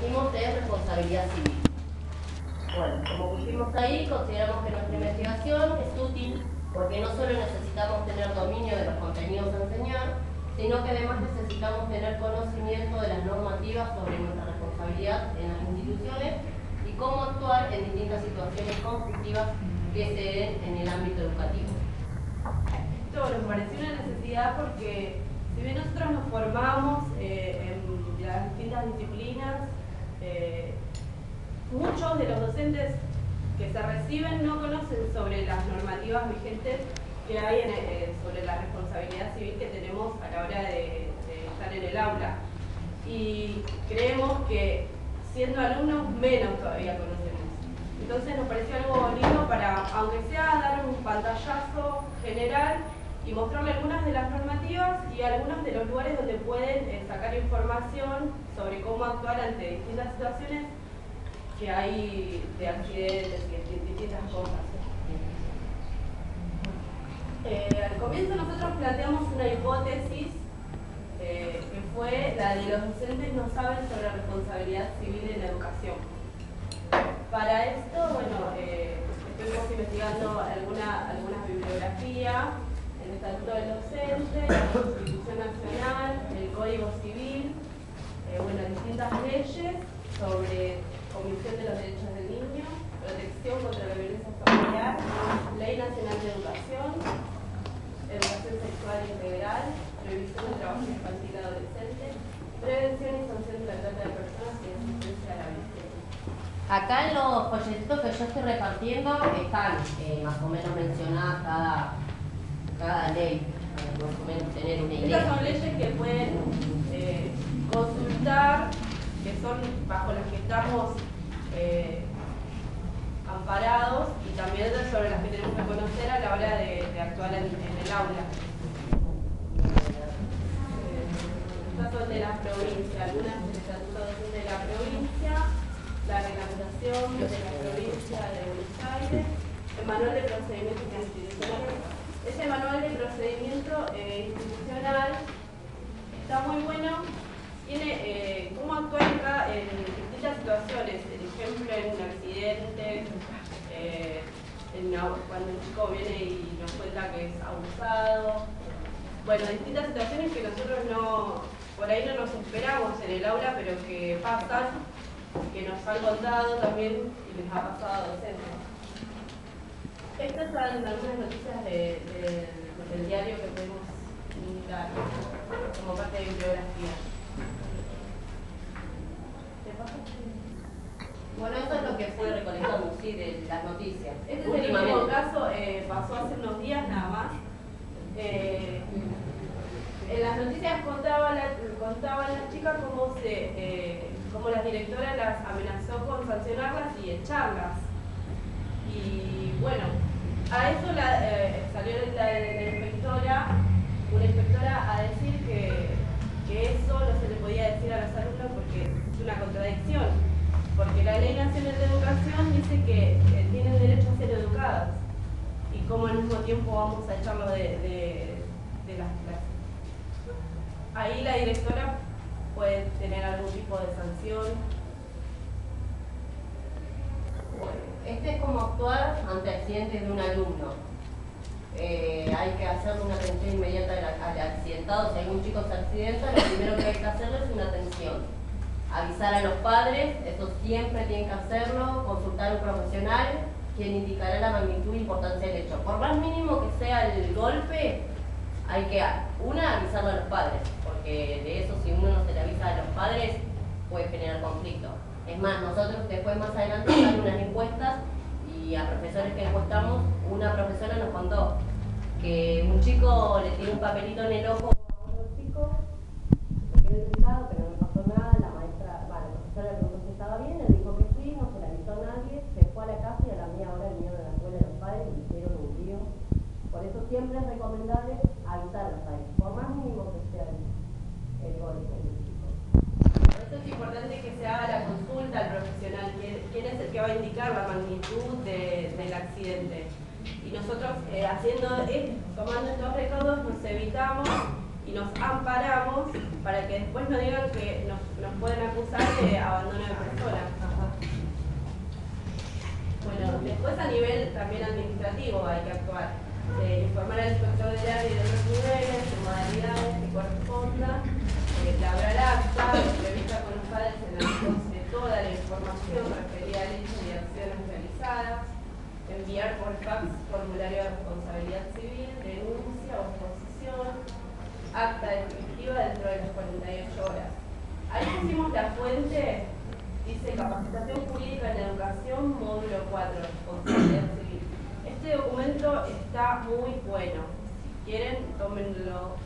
dijimos es responsabilidad civil. Bueno, como pusimos ahí, consideramos que nuestra investigación es útil porque no solo necesitamos tener dominio de los contenidos a enseñar, sino que además necesitamos tener conocimiento de las normativas sobre nuestra responsabilidad en las instituciones y cómo actuar en distintas situaciones conflictivas que se den en el ámbito educativo. Esto nos pareció una necesidad porque si bien nosotros nos formamos en las distintas disciplinas, muchos de los docentes que se reciben no conocen sobre las normativas vigentes que hay sobre la responsabilidad civil que tenemos a la hora de estar en el aula. Y creemos que siendo alumnos menos todavía conocemos. Entonces nos pareció algo bonito para, aunque sea, dar un pantallazo general y mostrarle algunas de las normativas y algunos de los lugares donde pueden sacar información sobre cómo actuar ante distintas situaciones que hay de accidentes y distintas cosas. Al comienzo nosotros planteamos una hipótesis que fue la de los docentes no saben sobre responsabilidad civil en la educación. Para esto, bueno, estuvimos investigando alguna bibliografía, el Estatuto del Docente, la Constitución Nacional, el Código Civil, bueno, distintas leyes sobre Comisión de los Derechos del Niño, protección contra la violencia familiar, Ley Nacional de Educación, educación sexual integral, prohibición del trabajo infantil y adolescente, prevención y sanción de la trata de personas y asistencia a la víctima. Acá en los proyectos que yo estoy repartiendo están más o menos mencionadas cada ley, para más o menos tener una idea. Estas son leyes que pueden consultar, que son bajo las que estamos amparados y también sobre las que tenemos que conocer a la hora de actuar en el aula. Estas son de la provincia, algunas del Estatuto de la provincia, la reglamentación de la provincia de Buenos Aires, el manual de procedimientos institucionales. Ese manual de procedimiento institucional está muy bueno, tiene cómo actuar en distintas situaciones, por ejemplo en un accidente, cuando un chico viene y nos cuenta que es abusado. Bueno, distintas situaciones que nosotros por ahí no nos esperamos en el aula, pero que pasan, que nos han contado también y les ha pasado a docentes. Estas son algunas noticias del diario que podemos dar como parte de bibliografía. Bueno, esto es lo que fue recolectando, sí, de las noticias. Este es el último caso, pasó hace unos días nada más. En las noticias contaban las chicas cómo la directora las amenazó con sancionarlas y echarlas. Y bueno, a eso salió una inspectora a decir que eso no se le podía decir a los alumnos porque es una contradicción. Porque la Ley Nacional de Educación dice que tienen derecho a ser educadas. Y cómo al mismo tiempo vamos a echarlo de las clases. Ahí la directora puede tener algún tipo de sanción. Este es como actuar ante accidentes de un alumno. Hay que hacerle una atención inmediata al accidentado. Si algún chico se accidenta, lo primero que hay que hacerle es una atención. Avisar a los padres, eso siempre tienen que hacerlo, consultar a un profesional, quien indicará la magnitud e importancia del hecho. Por más mínimo que sea el golpe, hay que, avisarlo a los padres, porque de eso si uno no se le avisa a los padres, puede generar conflicto. Es más, nosotros después más adelante hacemos unas encuestas y a profesores que encuestamos, una profesora nos contó que un chico le tiró un papelito en el ojo a otro chico, se quedó irritado, pero no pasó nada, la profesora le preguntó si estaba bien, él dijo que sí, no se le avisó a nadie, se fue a la casa y a la media hora vinieron a la escuela de los padres y le hicieron un lío. Por eso siempre es recomendable avisar a los padres, por más mínimo que sea el golpe del chico. Por eso es importante que se haga la consulta al profesional, quién es el que va a indicar la magnitud del accidente. Y nosotros tomando estos recaudos nos evitamos y nos amparamos para que después no digan que nos pueden acusar de de abandono de personas. Bueno, después a nivel también administrativo hay que actuar. Informar al inspector del área de otros niveles, de modalidades que correspondan, elaborar acta, entrevista con los padres en la que conste toda la información referida a hechos y acciones realizadas, enviar por fax formulario de responsabilidad civil, denuncia o exposición, acta definitiva dentro de las 48 horas. Ahí pusimos la fuente, dice capacitación jurídica en educación, módulo 4, responsabilidad civil. Este documento está muy bueno. Si quieren, tómenlo,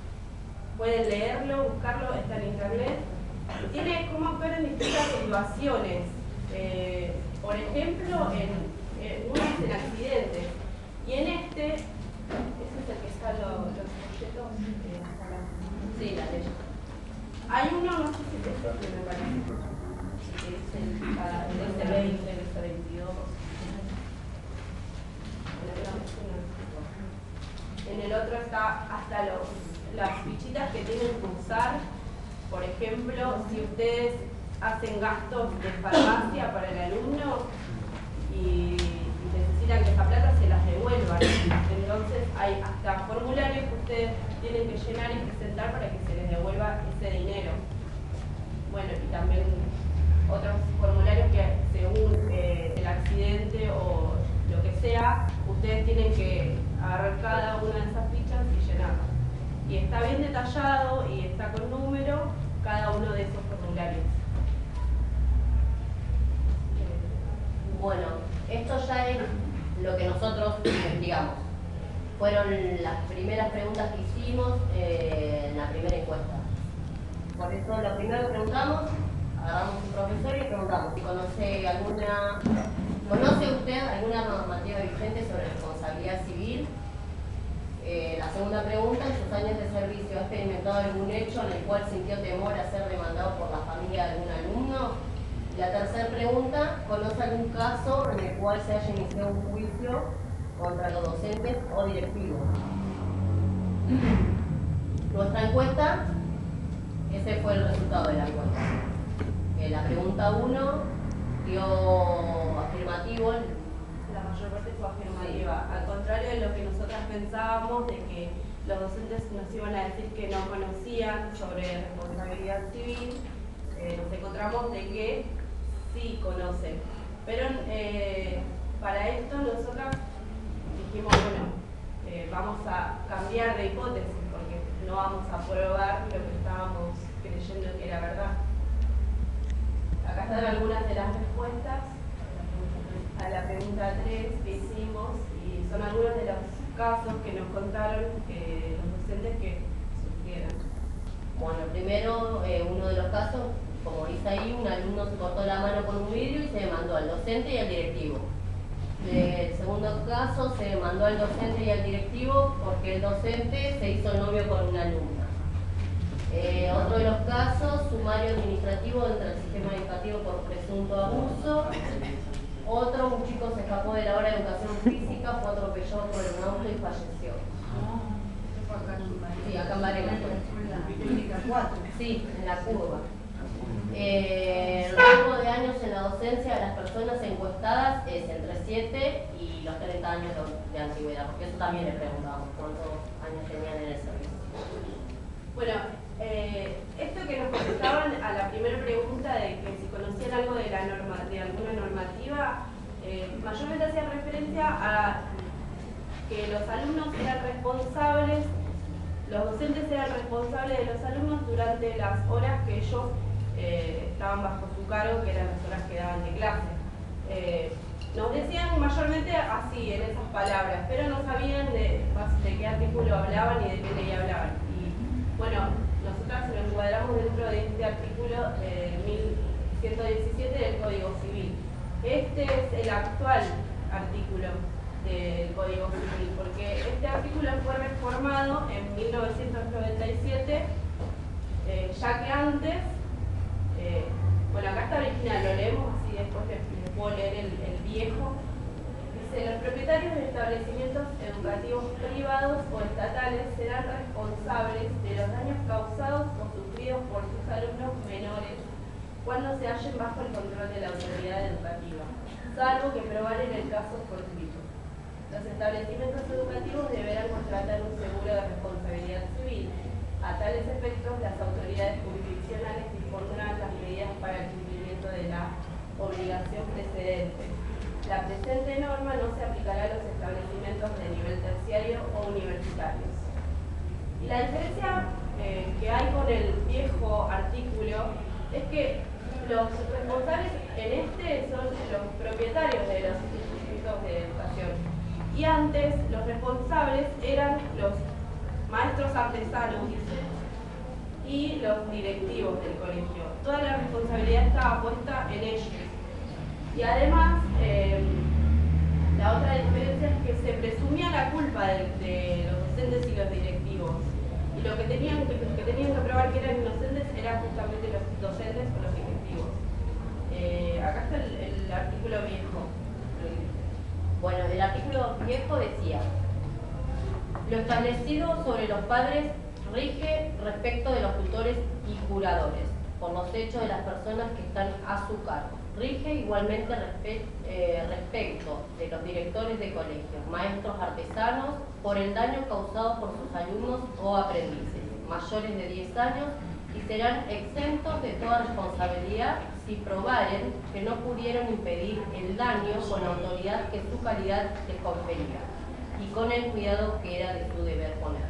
pueden leerlo, buscarlo, está en internet. Tiene cómo actuar en distintas situaciones. Por ejemplo, uno es en accidentes. Y en este, ese es el que está los folletos. Sí, la ley. Hay uno, no sé si te me parece, que es el 20, el 22. En el otro está hasta las fichitas que tienen que usar. Por ejemplo, si ustedes hacen gastos de farmacia para el alumno y necesitan que esa plata se las devuelvan. Entonces hay hasta formularios que ustedes tienen que llenar y presentar para que se les devuelva ese dinero. Bueno, y también otros formularios que según el accidente o lo que sea, ustedes tienen que agarrar cada una de esas fichas y llenarlas. Y está bien detallado y está con número cada uno de esos formularios. Bueno, esto ya es lo que nosotros investigamos. Fueron las primeras preguntas que hicimos en la primera encuesta. Por eso lo primero que preguntamos, agarramos un profesor y le preguntamos si ¿conoce usted alguna normativa vigente sobre responsabilidad civil? La segunda pregunta, en sus años de servicio, ¿ha experimentado algún hecho en el cual sintió temor a ser demandado por la familia de algún alumno? Y la tercera pregunta, ¿conoce algún caso en el cual se haya iniciado un juicio contra los docentes o directivos? Nuestra encuesta, ese fue el resultado de la encuesta. La pregunta 1 dio afirmativo. La mayor parte fue afirmativa. Al contrario de lo que nosotras pensábamos, de que los docentes nos iban a decir que no conocían sobre responsabilidad civil, nos encontramos de que sí conocen. Pero para esto nosotras dijimos, bueno, vamos a cambiar de hipótesis porque no vamos a probar lo que estábamos creyendo que era verdad. Acá están algunas de las respuestas a la pregunta 3 que hicimos y son algunos de los casos que nos contaron los docentes que sufrieron. Bueno, primero, uno de los casos, como dice ahí, un alumno se cortó la mano con un vidrio y se demandó al docente y al directivo. El segundo caso, se demandó al docente y al directivo porque el docente se hizo novio con una alumna. Otro de los casos, sumario administrativo dentro del sistema educativo por presunto abuso. Otro, un chico se escapó de la hora de educación física, fue atropellado por un auto y falleció. Sí, acá en Varela. Sí, en la curva. El rango de años en la docencia de las personas encuestadas es entre 7 y los 30 años de antigüedad, porque eso también le preguntamos, cuántos años tenían en el servicio. Bueno, esto que nos contestaban a la primera pregunta de que si conocían algo de alguna normativa, mayormente hacía referencia a que los alumnos eran responsables, los docentes eran responsables de los alumnos durante las horas que ellos estaban bajo su cargo, que eran las horas que daban de clase. Nos decían mayormente así, en esas palabras, pero no sabían de qué artículo hablaban y de qué ley hablaban. Y bueno, nosotras lo encuadramos dentro de este artículo 1117 del Código Civil. Este es el actual artículo del Código Civil, porque este artículo fue reformado en 1997, ya que antes, bueno, acá está original, lo leemos así, después les puedo leer el viejo. Dice, los propietarios de establecimientos educativos privados o estatales serán responsables de los daños causados o sufridos por sus alumnos menores cuando se hallen bajo el control de la autoridad educativa, salvo que probar en el caso fortuito. Los establecimientos educativos deberán contratar un seguro de responsabilidad civil. A tales efectos, las autoridades jurisdiccionales dispondrán las medidas para el cumplimiento de la obligación precedente. La presente norma no se aplicará a los establecimientos de nivel terciario o universitarios. Y la diferencia que hay con el viejo artículo es que los responsables en este son los propietarios de los institutos de educación. Y antes los responsables eran los maestros artesanos y los directivos del colegio. Toda la responsabilidad estaba puesta en ellos. Y además, la otra diferencia es que se presumía la culpa de los docentes y los directivos. Y lo que tenían que probar que eran inocentes eran justamente los docentes o los directivos. Acá está el artículo viejo. Bueno, el artículo viejo decía: lo establecido sobre los padres rige respecto de los tutores y curadores, por los hechos de las personas que están a su cargo. Rige igualmente respecto de los directores de colegios, maestros artesanos, por el daño causado por sus alumnos o aprendices mayores de 10 años, y serán exentos de toda responsabilidad si probaren que no pudieron impedir el daño con la autoridad que su calidad les confería y con el cuidado que era de su deber poner.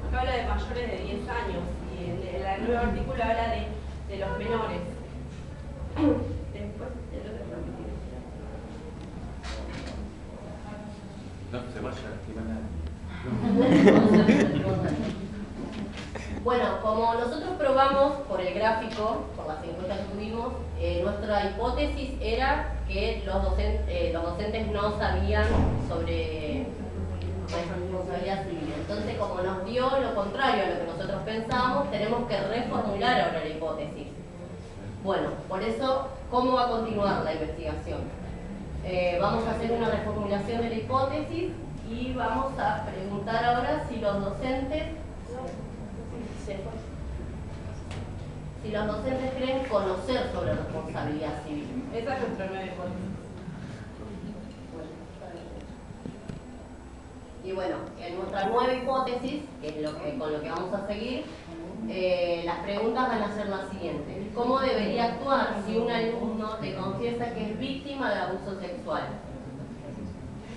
Acá habla de mayores de 10 años y el nuevo artículo habla de los menores. Después, no, se vaya, Bueno, como nosotros probamos por el gráfico, por las encuestas que tuvimos, nuestra hipótesis era que los docentes no sabían sobre responsabilidad civil. Entonces, como nos dio lo contrario a lo que nosotros pensábamos, tenemos que reformular ahora la hipótesis. Bueno, por eso, ¿cómo va a continuar la investigación? Vamos a hacer una reformulación de la hipótesis y vamos a preguntar ahora si los docentes creen conocer sobre responsabilidad civil. esa es nuestra nueva hipótesis. Y bueno, en nuestra nueva hipótesis, que es con lo que vamos a seguir, las preguntas van a ser las siguientes. ¿Cómo debería actuar si un alumno te confiesa que es víctima de abuso sexual?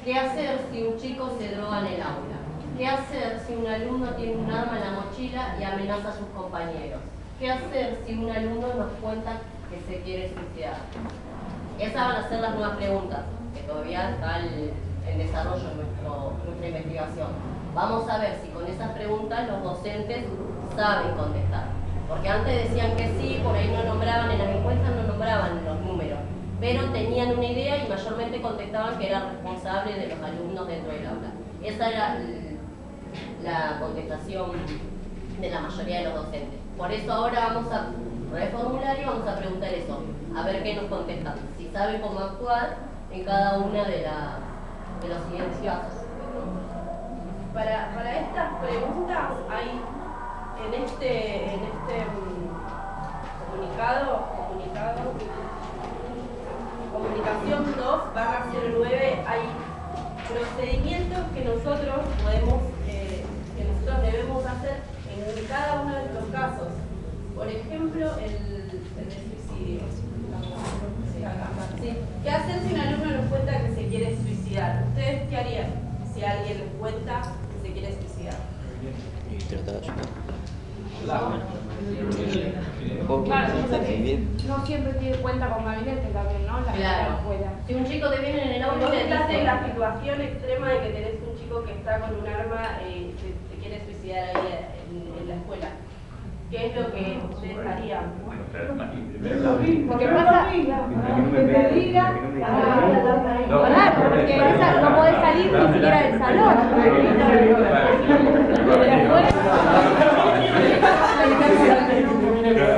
¿Qué hacer si un chico se droga en el aula? ¿Qué hacer si un alumno tiene un arma en la mochila y amenaza a sus compañeros? ¿Qué hacer si un alumno nos cuenta que se quiere suicidar? Esas van a ser las nuevas preguntas, que todavía está en desarrollo nuestra investigación. Vamos a ver si con esas preguntas los docentes saben contestar. Porque antes decían que sí, por ahí no nombraban, en las encuestas no nombraban los números, pero tenían una idea y mayormente contestaban que era responsable de los alumnos dentro del aula. Esa era la contestación de la mayoría de los docentes. Por eso ahora vamos a reformular y vamos a preguntar eso, a ver qué nos contestan, si saben cómo actuar en cada una de los siguientes casos. Para estas preguntas hay en este comunicación 2/09 hay procedimientos que nosotros debemos hacer en cada uno de estos casos. Por ejemplo, el de suicidio. Sí. ¿Qué hacer si un alumno nos cuenta que se quiere suicidar? ¿Ustedes qué harían si alguien les cuenta que se quiere suicidar? Y tratar de ayudar. Claro, no siempre tiene cuenta con gabinete también, ¿no? Claro. Si un chico te viene en el aula y te estás en dice... la situación extrema de que tenés un chico que está con un arma y se quiere suicidar ahí en la escuela, ¿qué es lo que ustedes harían? Porque pasa que te diga, claro, porque no podés salir ni siquiera del salón.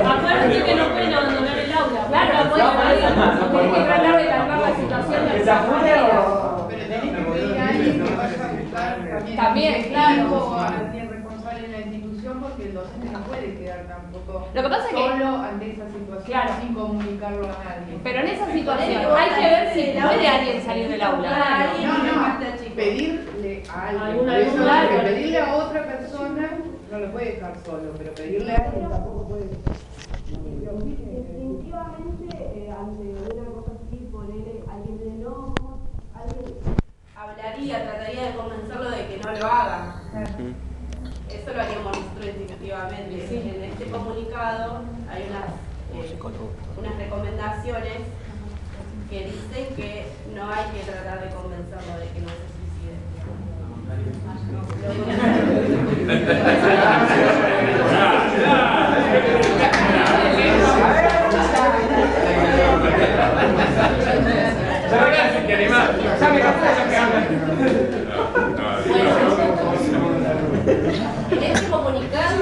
Acuérdense que no pueden abandonar el aula. Claro, no podés salir, tenés que tratar de calmar la situación de esa manera. Pero tenés que pedir a alguien que vaya a buscar También, claro. o a alguien responsable en la institución, porque el docente no puede quedar tampoco Lo que pasa es que solo ante esa situación. Claro. sin comunicarlo a nadie. Pero en esa situación hay que ver si puede alguien salir del aula. Pedirle a alguien. Alguna Por eso claro. que pedirle a otra persona no lo puede dejar solo, pero pedirle a alguien tampoco puede. Definitivamente, ante una cosa así, ponerle alguien de enojo, alguien hablaría, trataría de convencerlo de que no lo haga. Eso lo haríamos nosotros definitivamente. Sí. En este comunicado hay unas recomendaciones que dicen que no hay que tratar de convencerlo de que no se suicide. En este comunicado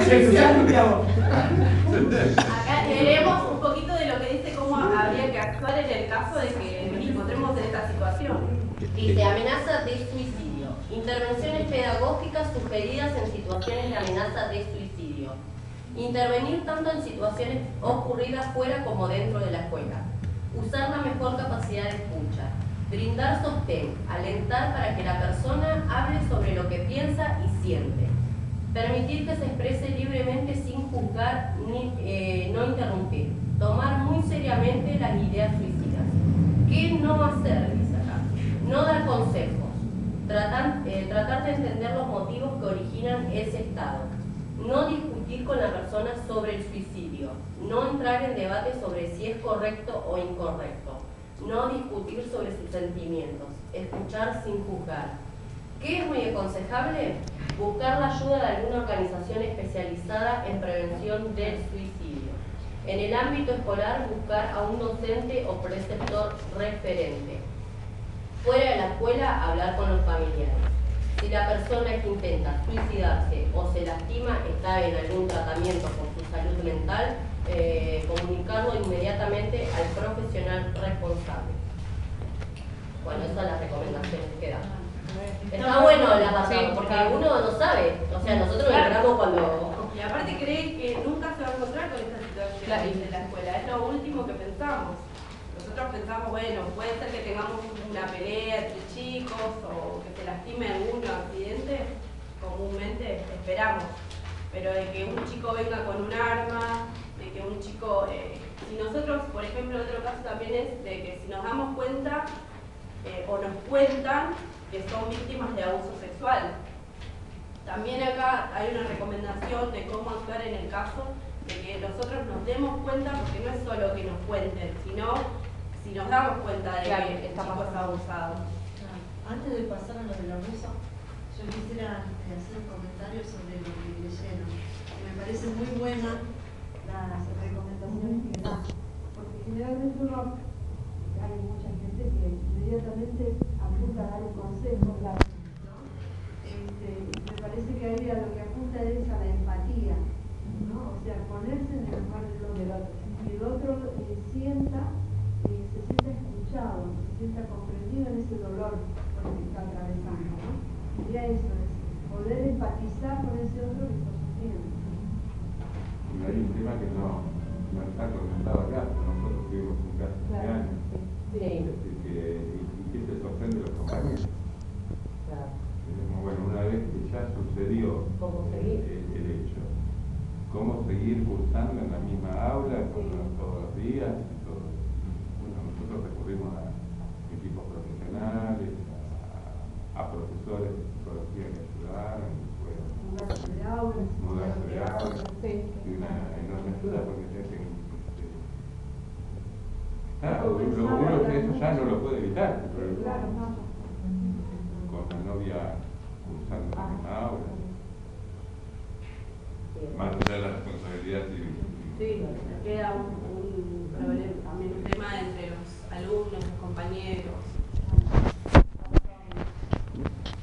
Acá leemos un poquito de lo que dice cómo habría que actuar en el caso de que nos encontremos en esta situación. dice amenaza de suicidio. Intervenciones pedagógicas sugeridas en situaciones de amenaza de suicidio. Intervenir tanto en situaciones ocurridas fuera como dentro de la escuela. Usar la mejor capacidad de escucha. Brindar sostén. Alentar para que la persona hable sobre lo que piensa y siente. Permitir que se exprese libremente sin juzgar ni no interrumpir. Tomar muy seriamente las ideas suicidas. ¿Qué no hacer? Dice acá. No dar consejos. Tratar de entender los motivos que originan ese estado. No discutir con la persona sobre el suicidio. No entrar en debate sobre si es correcto o incorrecto. No discutir sobre sus sentimientos. Escuchar sin juzgar. ¿Qué es muy aconsejable? Buscar la ayuda de alguna organización especializada en prevención del suicidio. En el ámbito escolar, buscar a un docente o preceptor referente. Fuera de la escuela, hablar con los familiares. Si la persona que intenta suicidarse o se lastima está en algún tratamiento por su salud mental, comunicarlo inmediatamente al profesional responsable. Bueno, esas son las recomendaciones que dan. Está bueno la pasada, porque uno no sabe. O sea, nosotros lo logramos cuando... Y aparte cree que nunca se va a encontrar con esta situación en la escuela. Es lo último que pensamos. Nosotros pensamos, bueno, puede ser que tengamos una pelea entre chicos o que se lastime alguno accidente, comúnmente esperamos. Pero de que un chico venga con un arma, de que un chico... si nosotros, por ejemplo, otro caso también es de que si nos damos cuenta o nos cuentan que son víctimas de abuso sexual. También acá hay una recomendación de cómo actuar en el caso de que nosotros nos demos cuenta, porque no es solo que nos cuenten, sino si nos damos cuenta de que el chico es abusado. Antes de pasar a lo del abuso, yo quisiera hacer un comentario sobre lo que leyeron. Me parece muy buena las recomendaciones que dan, porque generalmente hay mucha gente que inmediatamente apunta a dar un consejo, claro, ¿no? Me parece que ahí a lo que apunta es a la empatía, ¿no? O sea, ponerse en el lugar del otro. Y el otro se sienta escuchado, se sienta comprendido en ese dolor por el que está atravesando, ¿no? Sería eso, es poder empatizar con ese otro que está sufriendo. Y hay un tema que no está contemplado acá, pero nosotros tuvimos un caso hace años. Sí. Es decir, ¿y qué se sorprende los compañeros? Claro. Bueno, una vez que ya sucedió el hecho, ¿cómo seguir cursando en la misma aula todos los días? Bueno, nosotros recurrimos a equipos profesionales, a profesores de psicología que ayudaron, Mudarse de aulas. y una enorme ayuda porque uno que eso ya no lo puede evitar, pero con la novia cursando en la misma aula, más allá de la responsabilidad civil. Sí, queda un problema, también un tema entre los alumnos, los compañeros.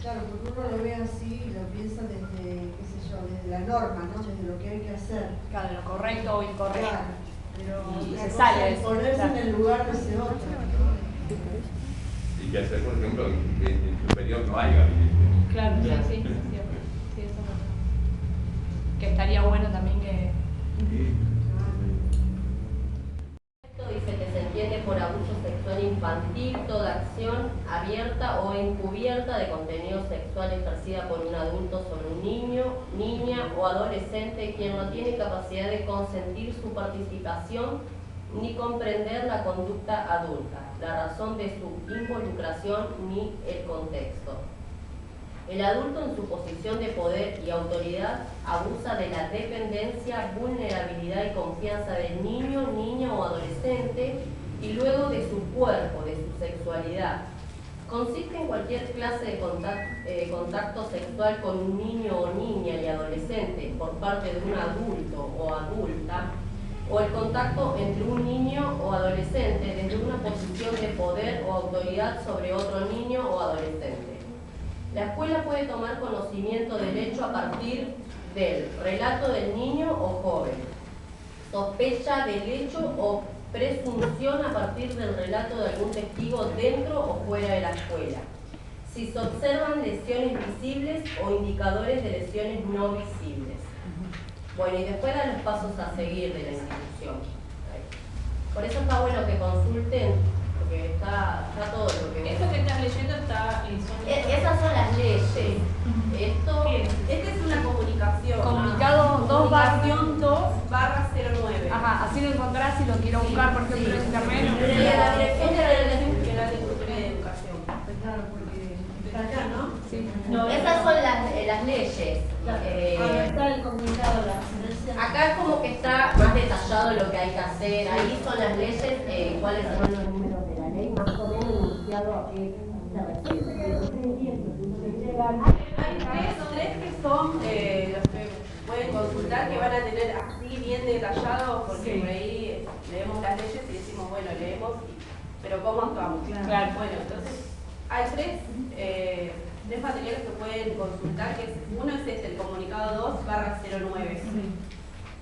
Claro, porque uno lo ve así y lo piensa desde, qué sé yo, desde la norma, ¿no? Desde lo que hay que hacer. Claro, lo correcto o incorrecto. Claro, pero Y la se cosa sale es de eso, ponerse claro. en el lugar de ese otro. Y que hacer, por ejemplo, que en el superior no hay gabinete. Claro, sí, sí, es cierto. Sí, eso es verdad. Que estaría bueno también que... Y por abuso sexual infantil toda acción abierta o encubierta de contenido sexual ejercida por un adulto sobre un niño, niña o adolescente quien no tiene capacidad de consentir su participación ni comprender la conducta adulta, la razón de su involucración ni el contexto. El adulto en su posición de poder y autoridad abusa de la dependencia, vulnerabilidad y confianza del niño, niña o adolescente y luego de su cuerpo, de su sexualidad. Consiste en cualquier clase de contacto sexual con un niño o niña y adolescente por parte de un adulto o adulta, o el contacto entre un niño o adolescente desde una posición de poder o autoridad sobre otro niño o adolescente. La escuela puede tomar conocimiento del hecho a partir del relato del niño o joven, sospecha del hecho o presunción a partir del relato de algún testigo dentro o fuera de la escuela, si se observan lesiones visibles o indicadores de lesiones no visibles. Bueno, y después dan los pasos a seguir de la institución. Por eso está bueno que consulten, porque está todo lo que... Esto que estás leyendo está... Esas son las leyes. Esto... Esta es una comunicación. Comunicado 2 Comunicación 2/09. Ajá, así lo encontrás si lo quiero buscar, por ejemplo, en internet. Sí, la Dirección General de Cultura y Educación. Claro, porque está acá, ¿no? Sí. Esas son las leyes. Ahora está el comunicado, la Acá es como que está más detallado lo que hay que hacer. Ahí son las leyes, cuáles son los números de la ley, más o menos iniciado a qué se refiere. Hay tres que son los que pueden consultar, que van a tener así bien detallados, porque por ahí leemos las leyes y decimos, bueno, leemos, pero ¿cómo actuamos? Claro. Bueno, entonces hay tres materiales que pueden consultar, que uno es el comunicado 2/09.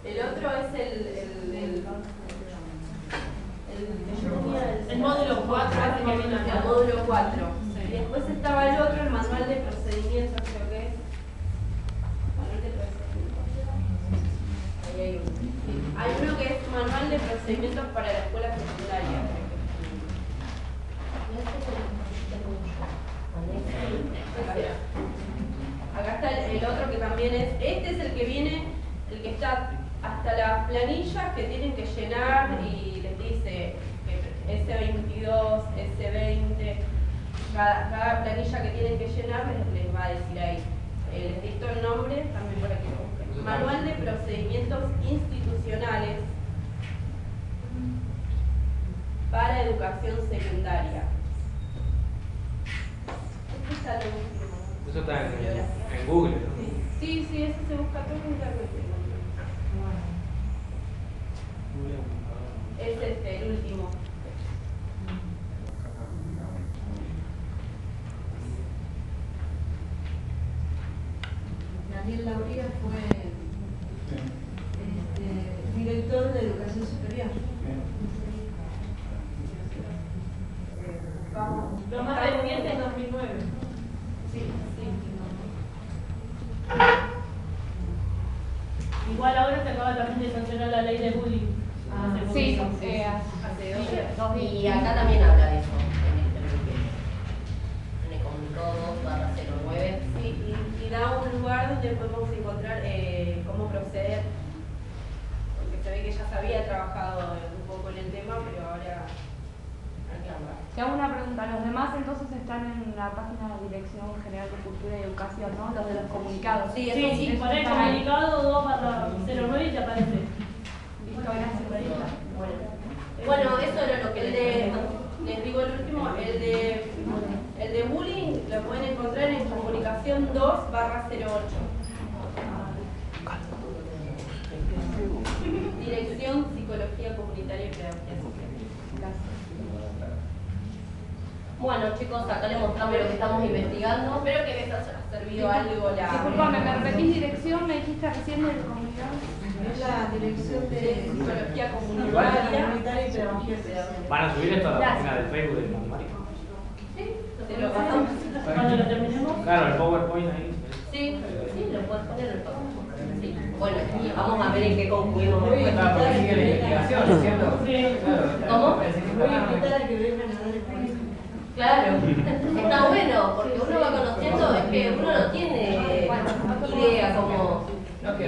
El otro es el módulo 4. El módulo 4. Y después estaba el otro, el manual de procedimientos, creo que es. Manual de procedimientos. Ahí hay uno. Sí. Hay uno que es manual de procedimientos para la escuela secundaria. Acá está el otro que también es, este es el que viene, el que está hasta las planillas que tienen que llenar y les dice que S22, S20, cada planilla que tienen que llenar les va a decir ahí. Les dicto el nombre también para que lo busquen. Manual de procedimientos institucionales para educación secundaria. Este está lo último. Eso está en Google, ¿no? Sí, eso se busca todo en internet. Es el último. Daniel Lauría fue director de Educación Superior. Lo más reciente es 2009. Sí. Igual ahora se acaba también de sancionar la ley de bullying. Sí, Hace 2 días. Y acá también habla de eso, en el comunicado 2/09. Sí, y da un lugar donde podemos encontrar cómo proceder, porque se ve que ya se había trabajado un poco en el tema, pero ahora hay que hablar. Te hago una pregunta, los demás entonces están en la página de Dirección General de Cultura y Educación, ¿no? Los de los comunicados. Sí, eso Sí, sí. por el comunicado 2/09 y te aparece. Listo, gracias. Bueno, eso era lo que Les digo el último, el de bullying lo pueden encontrar en comunicación 2/08. Dirección Psicología Comunitaria y Pedagogía Social. Bueno, chicos, acá les mostramos lo que estamos investigando. Espero que les haya servido algo la... Disculpame, ¿me repetís dirección? Me dijiste recién del comunicado. Es la Dirección de Psicología Comunitaria Comunitaria. y Pedagogía Social. ¿Van a subir esto a la página de Facebook del matemático? Se lo pasamos. Cuando lo terminemos. Claro, el PowerPoint ahí. Sí, lo puedes poner en el papel. Sí. Bueno, y vamos a ver en qué concluimos después. Claro, porque sigue la investigación, ¿no es cierto? ¿Cómo? Voy a invitar a que vengan a dar el colegio. Claro, está bueno, porque uno va conociendo, es que uno no tiene idea como...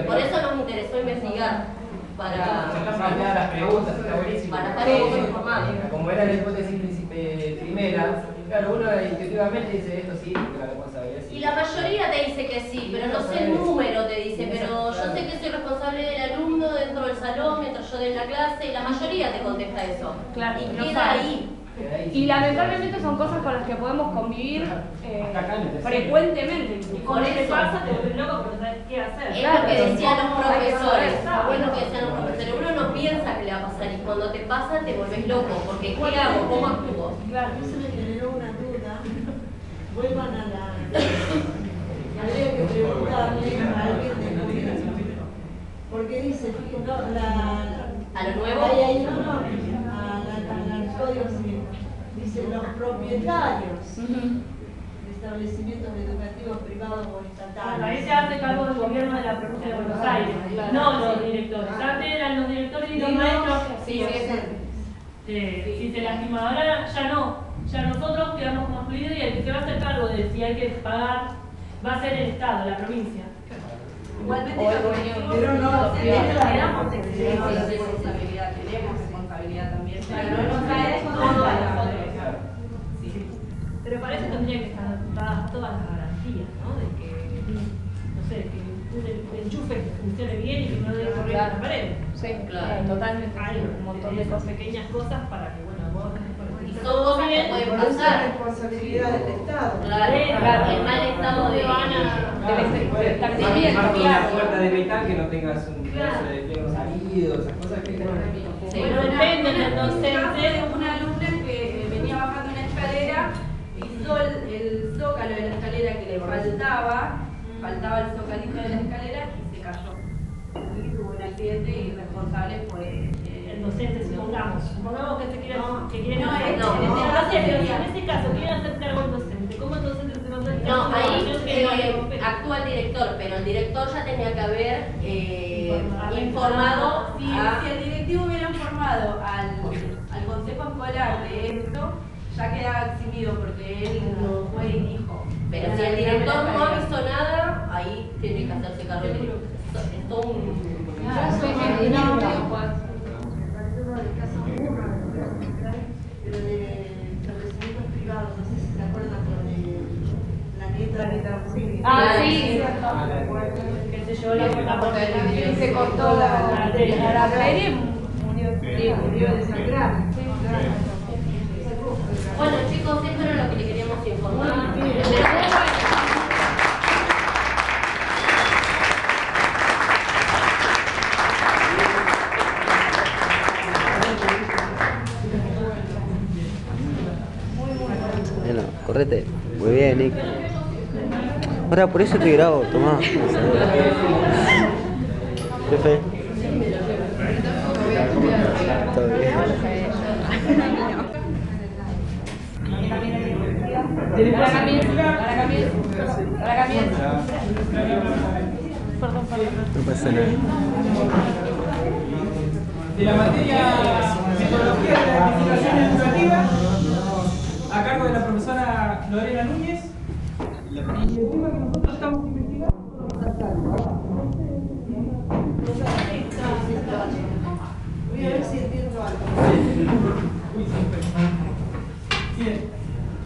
Por eso nos interesó investigar, para las preguntas, está buenísimo. para estar un poco informados. Como era la hipótesis primera, claro, uno intuitivamente dice esto sí, porque la responsabilidad sí. Y la mayoría te dice que sí, pero no sé el número, te dice, pero yo sé que soy responsable del alumno dentro del salón mientras yo doy la clase, y la mayoría te contesta eso. Claro, Y no queda sabe. ahí. Y lamentablemente son cosas con las que podemos convivir frecuentemente. Y cuando te pasa, te vuelves loco porque no sabes qué hacer. Es lo que decían los profesores, es lo que decían los profesores. Uno no piensa que le va a pasar y cuando te pasa te volvés loco, porque ¿qué hago? ¿Cómo actúo? Claro, eso me generó una duda. Vuelvan a la... Habría que preguntarle a alguien de comunicación. Porque dice, no, ¿A lo nuevo? Ahí, al Código Civil. Dice los propietarios de establecimientos educativos privados o estatales. Ahí se hace cargo del gobierno de la provincia de Buenos Aires, no los directores. Antes eran los directores y los maestros que Sí, hacían. Si se lastima, ahora ya no. Ya nosotros quedamos como excluidos y el que se va a hacer cargo de si hay que pagar va a ser el Estado, la provincia. Igualmente, Pero no, tenemos responsabilidad, tenemos responsabilidad también. Pero no nos cae todo a nosotros. Pero para eso tendría que estar dadas todas las garantías, ¿no? De que, no sé, que el enchufe funcione bien y que no dé corriente a la pared. Sí, Claro. totalmente. Hay un montón de cosas, pequeñas cosas para que, bueno, vos... Y son cosas que pueden por eso es pasar. responsabilidad del Estado. Claro, el mal estado de... Del establecimiento, Una claro. puerta de metal que no tengas un pedazo de fierro salido, esas cosas que... Sí. Bueno, depende del docente. de una alumna que venía bajando una escalera, pisó el zócalo de la escalera que le faltaba el zocalito de la escalera y se cayó. Y tuvo un accidente y el responsable fue El docente, supongamos que se quiere No, en ese caso quieren hacer cargo el docente. ¿Cómo el docente se va a hacer cargo? No, ahí que no le compete. actúa el director, pero el director ya tenía que haber informado Si el directivo hubiera informado al consejo escolar de esto, ya quedaba eximido porque él no fue y dijo. Pero si el director no avisó nada, ahí tiene que hacerse cargo el director. Es todo un... Yo soy dinámico, me parece uno de los casos muy raros, pero de establecimientos privados, no sé si se acuerdan lo de Planeta. Ah, sí, Que se llevó la puerta y se cortó la arteria y Murió de sangrar. Bueno chicos, esto era lo que le queríamos informar. Bueno, correte. Muy bien, Nick. Ahora por eso te grabo, tomá. Jefe. Todo bien. No pasa nada. De la materia Metodología de la Investigación Educativa, a cargo de la profesora Lorena Núñez. Y el tema que nosotros estamos investigando Voy a ver si entiendo algo. Bien.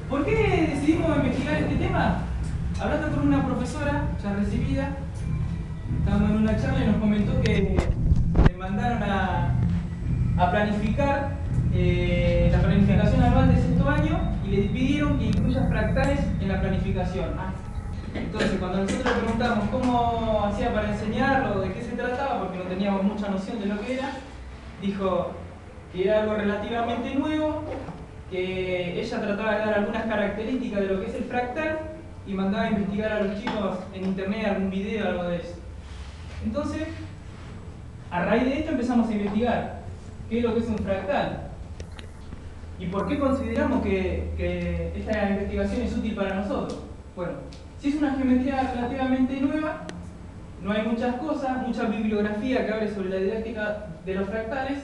¿Por qué decidimos investigar este tema? Hablando con una profesora ya recibida, estábamos en una charla y nos comentó que le mandaron a planificar la planificación anual de sexto año y le pidieron que incluya fractales en la planificación. Entonces, cuando nosotros le preguntamos cómo hacía para enseñarlo, de qué se trataba, porque no teníamos mucha noción de lo que era, dijo que era algo relativamente nuevo, que ella trataba de dar algunas características de lo que es el fractal y mandaba a investigar a los chicos en internet algún video, algo de eso. Entonces, a raíz de esto empezamos a investigar qué es lo que es un fractal y por qué consideramos que esta investigación es útil para nosotros. Bueno, si es una geometría relativamente nueva, no hay muchas cosas, mucha bibliografía que hable sobre la didáctica de los fractales,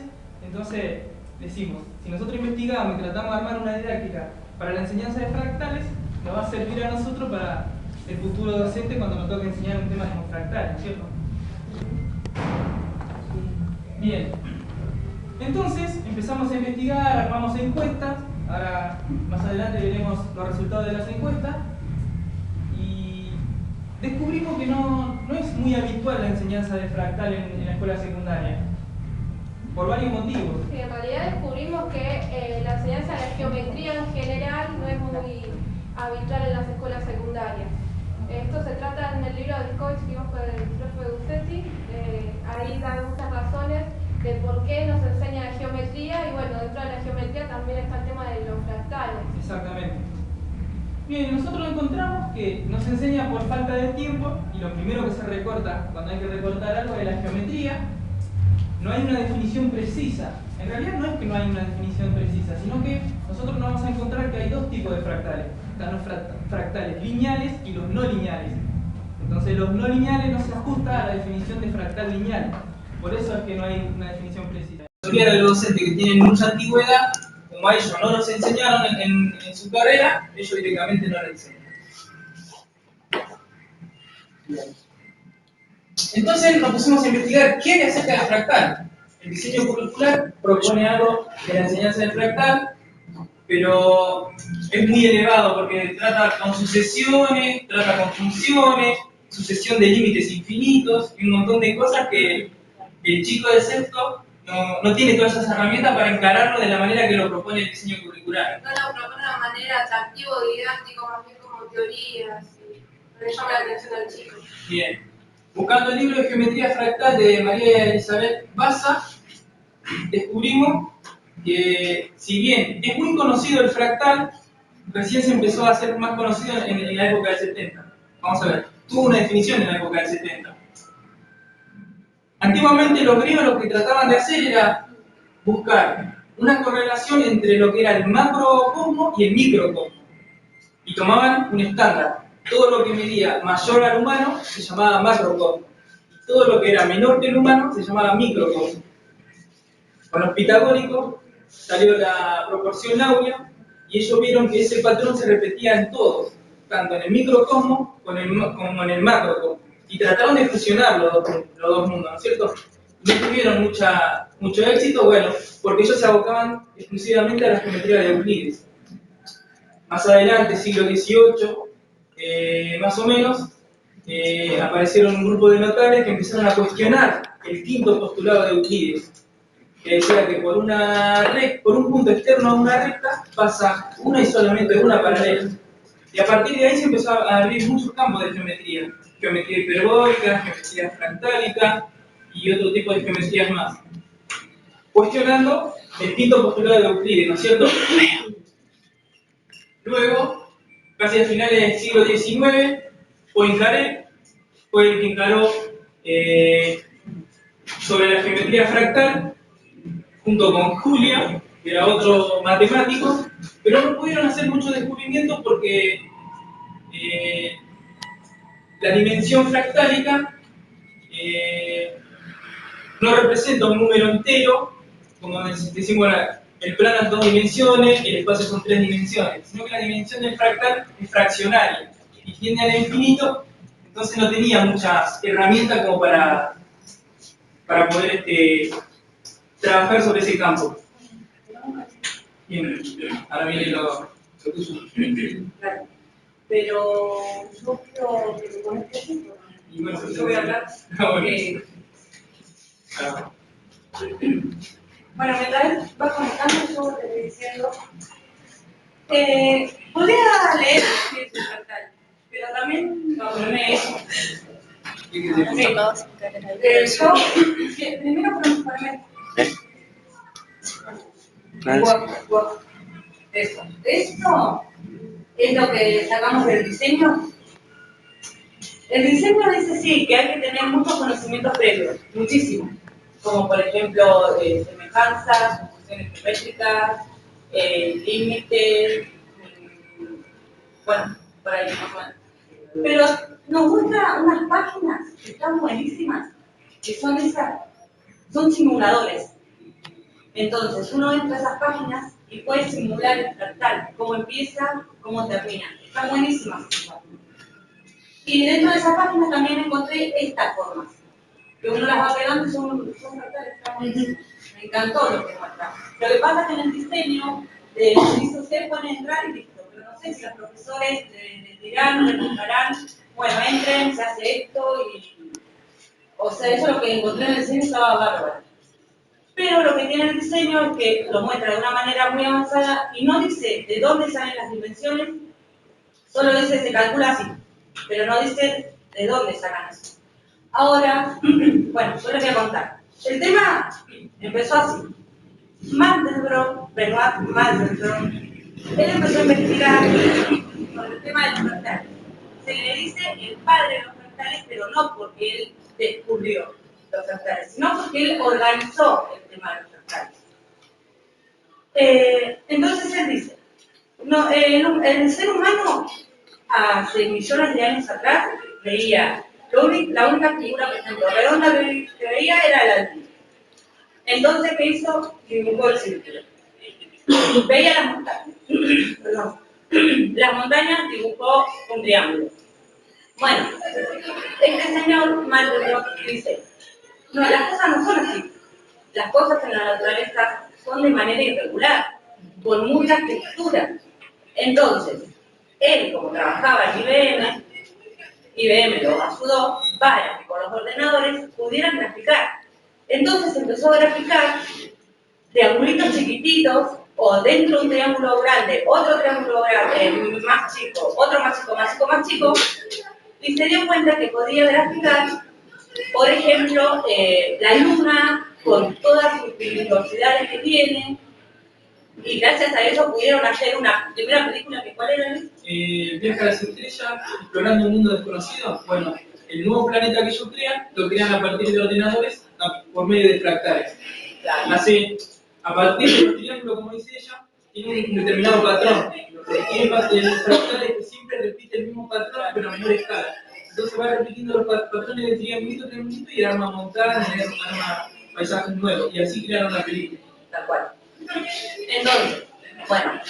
entonces decimos, si nosotros investigamos y tratamos de armar una didáctica para la enseñanza de fractales, nos va a servir a nosotros para el futuro docente cuando nos toque enseñar un tema como fractales, ¿cierto? Bien, entonces empezamos a investigar, armamos encuestas, ahora más adelante veremos los resultados de las encuestas, y descubrimos que no es muy habitual la enseñanza de fractal en la escuela secundaria, por varios motivos. Sí, en realidad descubrimos que la enseñanza de la geometría en general no es muy habitual en las escuelas secundarias. Esto se trata en el libro de Coach que vimos con el profe Guzzetti. Ahí dan muchas razones de por qué nos enseña la geometría, y bueno, dentro de la geometría también está el tema de los fractales. Exactamente. Bien, nosotros encontramos que nos enseña por falta de tiempo, y lo primero que se recorta cuando hay que recortar algo es la geometría. No hay una definición precisa. En realidad no es que no hay una definición precisa, sino que nosotros nos vamos a encontrar que hay dos tipos de fractales. Están los fractales lineales y los no lineales. Entonces los no lineales no se ajustan a la definición de fractal lineal. Por eso es que no hay una definición precisa. La mayoría de los docentes que tienen mucha antigüedad, como a ellos no nos enseñaron en su carrera, ellos directamente no lo enseñan. Entonces nos pusimos a investigar qué hay acerca del fractal. El diseño curricular propone algo de la enseñanza del fractal, pero es muy elevado porque trata con sucesiones, trata con funciones, sucesión de límites infinitos y un montón de cosas que el chico de sexto no tiene todas esas herramientas para encararlo de la manera que lo propone el diseño curricular. No lo propone de una manera atractiva o didáctica, más bien como teorías, no le llama la atención al chico. Bien. Buscando el libro de geometría fractal de María Elizabeth Baza, descubrimos que si bien es muy conocido el fractal, recién se empezó a hacer más conocido en la época del 70. Vamos a ver, tuvo una definición en la época del 70. Antiguamente los griegos lo que trataban de hacer era buscar una correlación entre lo que era el macrocosmos y el microcosmos. Y tomaban un estándar. Todo lo que medía mayor al humano se llamaba macrocosmos. Y todo lo que era menor que el humano se llamaba microcosmos. Con los pitagóricos salió la proporción áurea y ellos vieron que ese patrón se repetía en todos, tanto en el microcosmos como en el macrocosmos. Y trataron de fusionar los dos mundos, ¿no es cierto? No tuvieron mucho éxito, bueno, porque ellos se abocaban exclusivamente a la geometría de Euclides. Más adelante, siglo XVIII, más o menos, aparecieron un grupo de notables que empezaron a cuestionar el quinto postulado de Euclides, que decía que por un punto externo a una recta pasa una y solamente una paralela. Y a partir de ahí se empezó a abrir muchos campos de geometría. Geometría hiperbólica, geometría fractálica y otro tipo de geometrías más. Cuestionando el quinto postulado de Euclides, ¿no es cierto? Luego, casi a finales del siglo XIX, Poincaré fue el que encaró sobre la geometría fractal, junto con Julia, que era otro matemático, pero no pudieron hacer muchos descubrimientos porque la dimensión fractálica no representa un número entero, como decimos el plano es 2 dimensiones, el espacio son 3 dimensiones, sino que la dimensión del fractal es fraccionaria y tiende al infinito, entonces no tenía muchas herramientas como para poder trabajar sobre ese campo. Bien, ahora viene lo tuyo. Claro. Pero yo quiero que me conectes esto. Y bueno, Yo voy a hablar. Bueno, mientras vas conectando, yo te estoy diciendo. Podría leer el fractal, pero también no ponerme eso. Primero ponemos para Esto es lo que sacamos del diseño. El diseño dice sí, que hay que tener muchos conocimientos previos, muchísimos, como por ejemplo semejanzas, funciones geométricas, límites, bueno, por ahí más o menos. Pero nos muestra unas páginas que están buenísimas, que son esas, son simuladores. Entonces, uno entra a esas páginas y puede simular el fractal, cómo empieza, cómo termina. Están buenísimas esas páginas. Y dentro de esa página también encontré estas formas, que uno las va pegando y son fractales, están buenísimas. Me encantó lo que muestra. Lo que pasa es que en el diseño, dice usted puede entrar y listo, pero no sé si los profesores les dirán, les mostrarán, bueno, entren, se hace esto y... O sea, eso es lo que encontré en el diseño, estaba bárbaro. Pero lo que tiene el diseño es que lo muestra de una manera muy avanzada y no dice de dónde salen las dimensiones, solo dice se calcula así, pero no dice de dónde sacan eso. Ahora, bueno, yo les voy a contar. El tema empezó así. Benoit Mandelbrot, él empezó a investigar sobre el tema de los fractales. Se le dice el padre de los fractales, pero no porque él descubrió los fractales, sino porque él organizó el tema de los fractales. Entonces él dice, no, el ser humano hace millones de años atrás veía, la única figura, por ejemplo, redonda que veía era el altura. Entonces, ¿qué hizo? Dibujó el círculo. Veía las montañas. Perdón. Las montañas dibujó un triángulo. Bueno, este señor Mandelbrot dice, no, las cosas no son así. Las cosas en la naturaleza son de manera irregular, con muchas texturas. Entonces, él, como trabajaba en IBM lo ayudó para que con los ordenadores pudieran graficar. Entonces empezó a graficar triangulitos chiquititos, o dentro de un triángulo grande, otro triángulo grande, más chico, otro más chico, más chico, más chico, y se dio cuenta que podía graficar, por ejemplo, la luna con todas sus velocidades que tiene, y gracias a eso pudieron hacer una primera película que ¿cuál era? Viaja a las estrellas, explorando un mundo desconocido. Bueno, el nuevo planeta que ellos crean, lo crean a partir de ordenadores por medio de fractales. Así, a partir de los triángulos, como dice ella, tiene un determinado patrón. Lo que tiene el fractal es que siempre repite el mismo patrón, pero a menor escala. Entonces va repitiendo los patrones de triangulito y arma montañas, arma paisajes nuevos. Y así crearon una película. Tal cual. Entonces, bueno,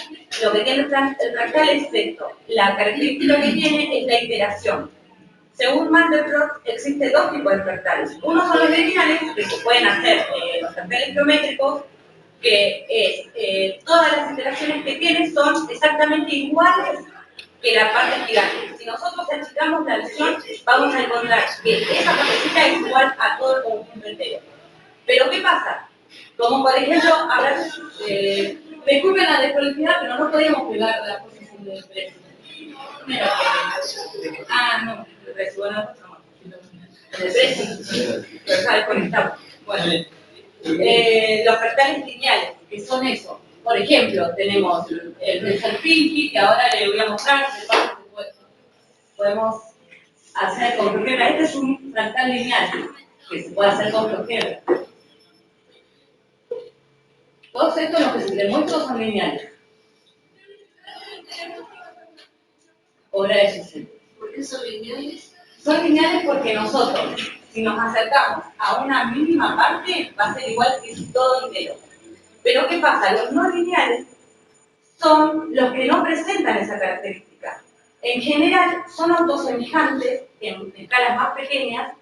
lo que tiene el fractal es esto. La característica que tiene es la iteración. Según Mandelbrot, existen dos tipos de fractales. Uno son los lineales, que se pueden hacer los fractales geométricos, que es todas las iteraciones que tienen son exactamente iguales que la parte gigante. Si nosotros achicamos la visión, vamos a encontrar que esa partecita es igual a todo el conjunto entero. Pero ¿qué pasa? Como por ejemplo, a ver, disculpen la desconectividad, pero no podemos pegar la posición del precio. No, el precio, bueno, el precio, pero está desconectado. Bueno, los fractales lineales, que son eso. Por ejemplo, tenemos el de Serpinki, que ahora le voy a mostrar, podemos hacer con GeoGebra. Este es un fractal lineal, que se puede hacer con GeoGebra. Todos estos, los que se les muestro, son lineales. Obra de Giselle. ¿Por qué son lineales? Son lineales porque nosotros, si nos acercamos a una mínima parte, va a ser igual que todo entero. Pero ¿qué pasa? Los no lineales son los que no presentan esa característica. En general, son autosemejantes en escalas más pequeñas,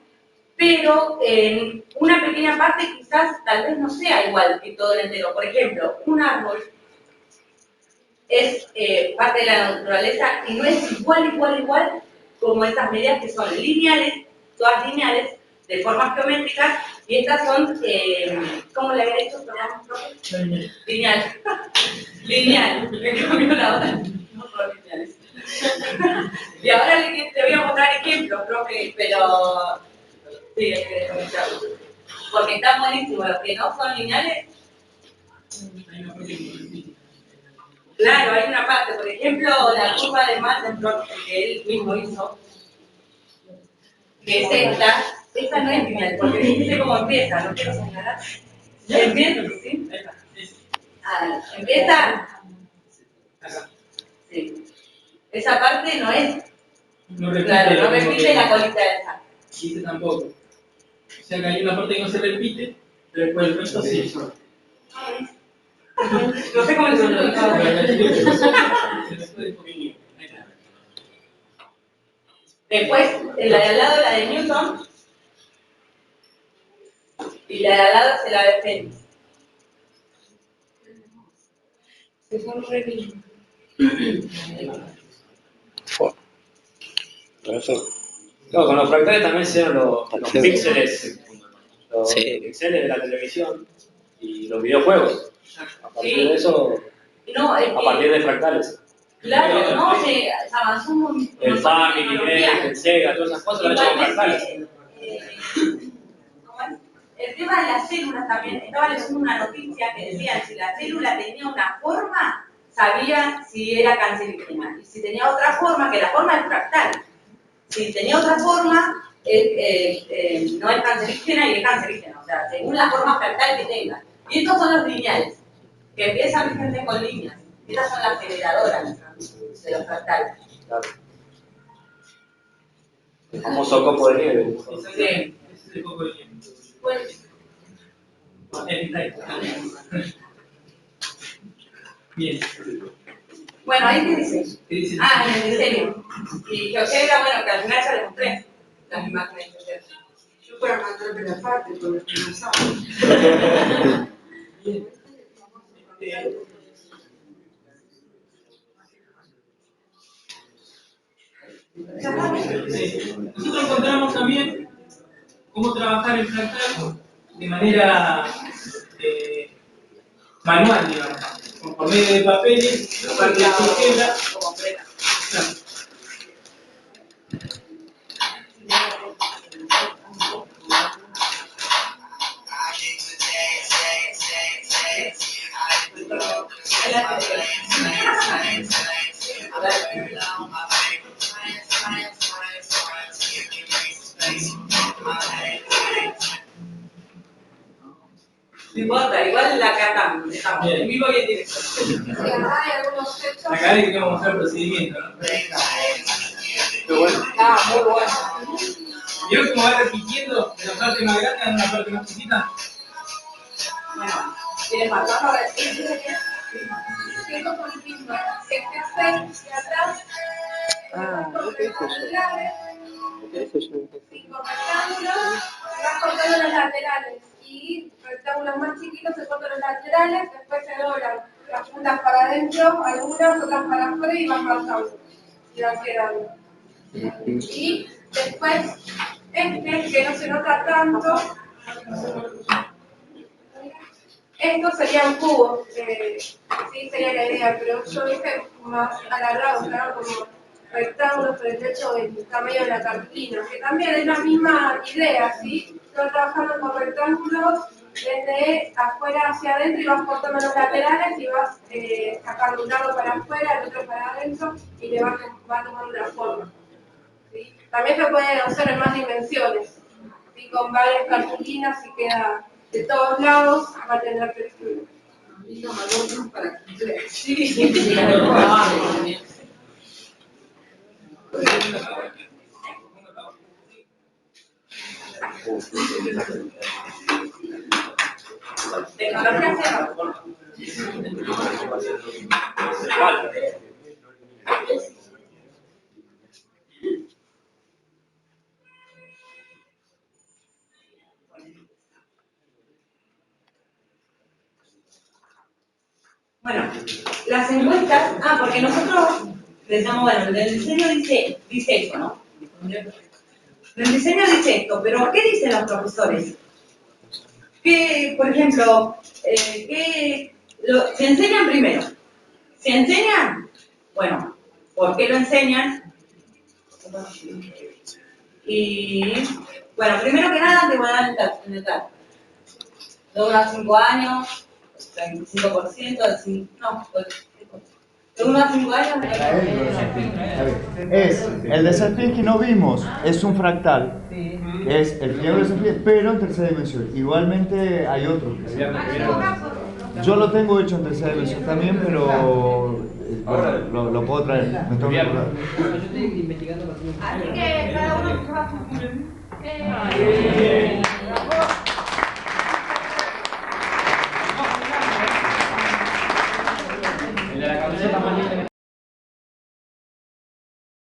pero en una pequeña parte quizás tal vez no sea igual que todo el entero. Por ejemplo, un árbol es parte de la naturaleza y no es igual como estas medidas que son lineales, todas lineales, de formas geométricas, y estas son, ¿cómo le había dicho? Lineales. Lineales, me cambió la hora, no son lineales. Y ahora te voy a mostrar ejemplos, profe, pero sí, hay que desconectarlo. Porque están buenísimos, los que no son lineales. Claro, hay una parte, por ejemplo, la curva de Mandelbrot, que él mismo hizo, que es esta no es lineal, porque dice cómo empieza, no quiero señalar. ¿Empieza? ¿Sí? Empieza. Sí. Esa parte no es no repite. Claro, no repite la colita esa. Y este tampoco. O sea que hay una parte que no se repite, pero después el resto sí. No sé cómo le suena. Después, la de al lado, la de Newton. Y la de al lado se la de Félix. Que son re lindos. No, con los fractales también se dan los píxeles, los Sí. píxeles de la televisión y los videojuegos. A partir de eso, No, a partir de fractales. claro, no, se avanzó un montón. El Family, el Sega, todas esas cosas las he hecho con fractales. El tema de las células también, estaba leyendo una noticia que decía si la célula tenía una forma, sabía si era cancerígena. Y si tenía otra forma, que la forma es fractal. Si tenía otra forma, no es cancerígena y es cancerígena. O sea, según la forma fractal que tenga. Y estos son los lineales, que empiezan gente con líneas. Estas son las generadoras de los fractales. Claro. El famoso copo de nieve. Sí. Ese es el coco de nieve. Pues, Bien. bueno, ahí qué dice. ¿Qué dice? Ah, en el diseño. Y GeoGebra, bueno, que al final ya les mostré las imágenes de GeoGebra. Yo para mandarme la parte con los que no saben. Sí. Nosotros encontramos también cómo trabajar el fractal de manera manual, digamos, por medio de papeles, la parte de GeoGebra. Claro. No importa, igual la catamos, dejamos. En vivo y en directo. Hay algunos objetos. Acá le queremos mostrar el procedimiento, ¿no? Qué bueno. Ah, muy bueno. ¿Vieron cómo va repitiendo de la parte más grande a una parte más chiquita? Bueno, ¿quieres marcarlo ahora? Siento con el mismo. Este aspecto de atrás. Cinco rectángulos. Vas cortando los laterales. Y rectángulos más chiquitos se cortan los laterales. Después se doblan las puntas para adentro, algunas, otras para afuera y van pasando. Y van quedando. Y después, que no se nota tanto. Estos serían cubos, sí sería la idea, pero yo dije más alargados, claro, como rectángulos por el hecho del tamaño de la cartulina, que también es la misma idea, ¿sí? Estoy trabajando con rectángulos desde afuera hacia adentro y vas cortando los laterales y vas sacando un lado para afuera, el otro para adentro y le va tomando la forma. ¿Sí? También se puede hacer en más dimensiones, ¿sí? Con varias cartulinas y queda de todos lados, va a tener textura. Para cumplir. Sí, sí, sí. Tecnología cero. Bueno, las encuestas, porque nosotros pensamos, bueno, el diseño dice esto, ¿no? El diseño dice esto, pero ¿qué dicen los profesores? Que, por ejemplo, se enseñan primero. ¿Se enseñan? Bueno, ¿por qué lo enseñan? Y, bueno, primero que nada te voy a dar en el caso. De 1 a 5 años, 25%, de 1 a 5 años. El de Serpil que no vimos es un fractal, que es el triángulo de Serpil, pero en tercera dimensión. Igualmente hay otros. Yo lo tengo hecho en tercera dimensión también, pero lo puedo traer. Me tengo que acordar. Yo estoy investigando para hacer un... Así que cada uno que se va a su...